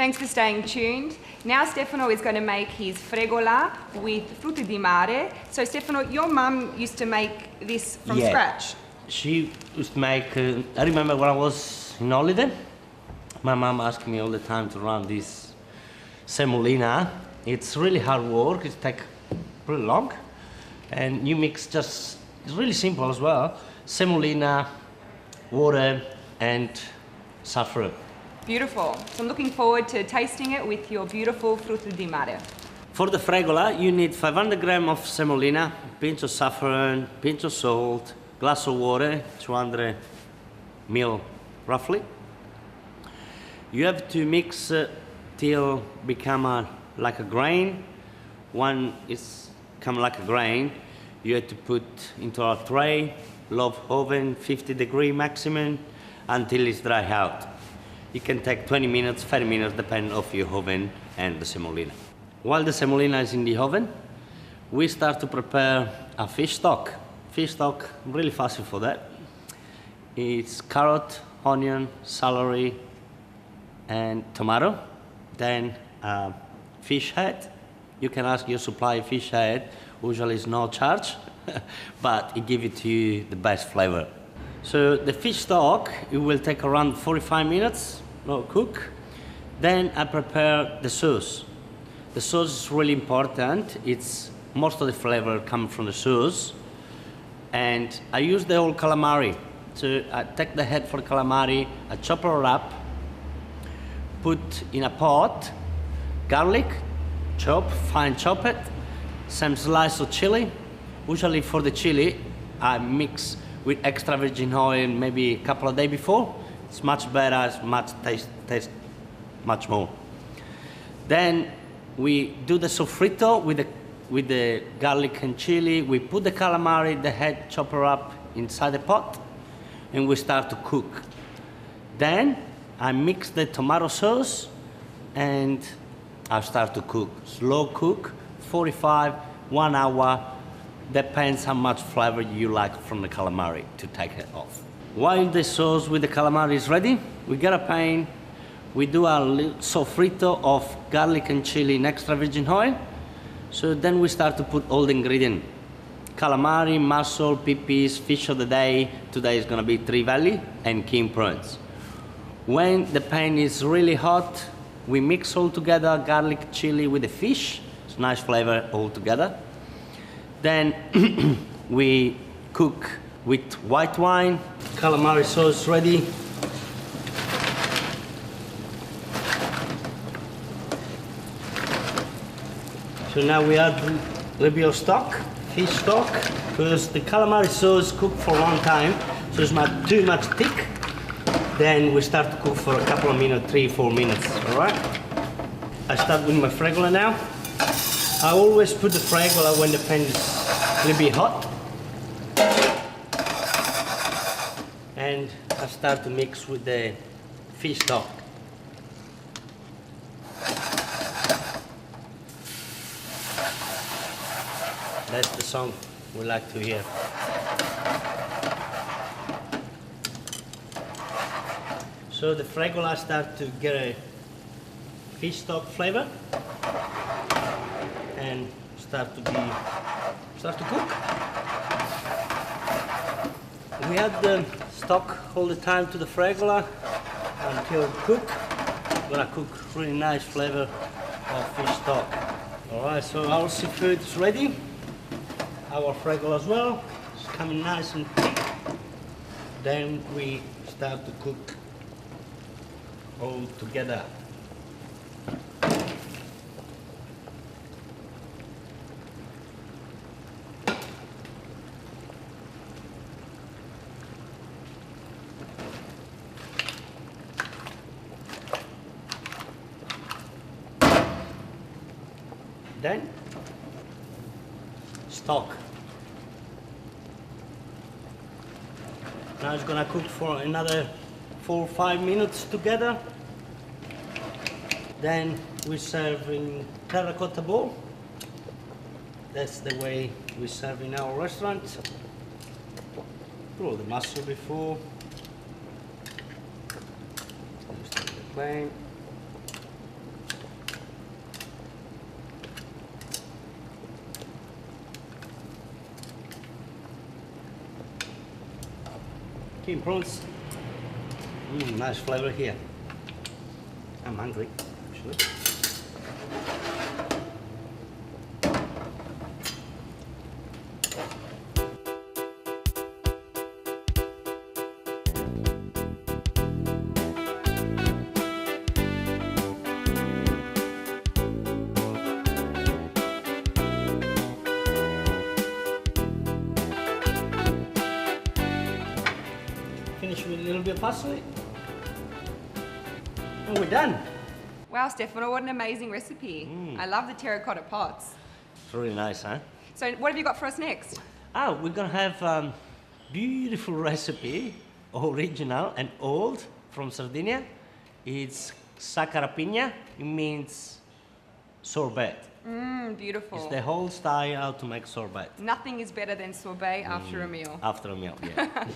Thanks for staying tuned. Now Stefano is going to make his fregola with frutti di mare. So Stefano, your mum used to make this from scratch. She used to make, I remember when I was in holiday, my mum asked me all the time to run this semolina. It's really hard work, it takes pretty long. And you mix just, it's really simple as well, semolina, water and saffron. Beautiful. So I'm looking forward to tasting it with your beautiful frutti di mare. For the fregola, you need 500 grams of semolina, pinch of saffron, pinch of salt, glass of water, 200 ml roughly. You have to mix till become like a grain. When it's come like a grain, you have to put into a tray, low oven, 50-degree maximum, until it's dry out. It can take 20 minutes, 30 minutes, depending on your oven and the semolina. While the semolina is in the oven, we start to prepare a fish stock. Fish stock, really fast for that. It's carrot, onion, celery, and tomato. Then fish head. You can ask your supplier fish head. Usually it's no charge, but it gives it to you the best flavor. So the fish stock, it will take around 45 minutes to cook. Then I prepare the sauce. The sauce is really important. It's most of the flavor comes from the sauce. And I use the whole calamari. So I take the head for the calamari, I chop it up, put in a pot, garlic, fine chop it, some slice of chili. Usually for the chili, I mix with extra virgin oil maybe a couple of days before. It's much better, it's much taste much more. Then we do the sofrito with the garlic and chili. We put the calamari, the head chopper up inside the pot, and we start to cook. Then I mix the tomato sauce and I start to cook. Slow cook, 45, 1 hour. Depends how much flavor you like from the calamari to take it off. While the sauce with the calamari is ready, we get a pan. We do a little sofrito of garlic and chili in extra virgin oil. So then we start to put all the ingredients. Calamari, mussel, pipis, fish of the day. Today is gonna be trevally and king prawns. When the pan is really hot, we mix all together, garlic, chili with the fish. It's nice flavor all together. Then we cook with white wine. Calamari sauce ready. So now we add a little bit of stock, fish stock, because the calamari sauce cooked for a long time, so it's not too much thick. Then we start to cook for a couple of minutes, 3-4 minutes, all right? I start with my fregola now. I always put the fregola when the pan is a little bit hot. And I start to mix with the fish stock. That's the song we like to hear. So the fregola start to get a fish stock flavor and start to cook. We add the stock all the time to the fregola until cook. Gonna cook really nice flavor of fish stock. All right, so our seafood is ready. Our fregola as well. It's coming nice and thick. Then we start to cook all together. Then stock. Now it's gonna cook for another 4 or 5 minutes together. Then we serve in terracotta bowl. That's the way we serve in our restaurant. Put all the mussel before. Just the plain. King prawns. Nice flavor here. I'm hungry, actually. Finish with a little bit of parsley. And we're done. Wow, Stefano, what an amazing recipe. I love the terracotta pots. It's really nice, huh? So what have you got for us next? We're gonna have beautiful recipe, original and old from Sardinia. It's sacarapigna. It means sorbet. Beautiful. It's the whole style how to make sorbet. Nothing is better than sorbet after a meal. After a meal, yeah.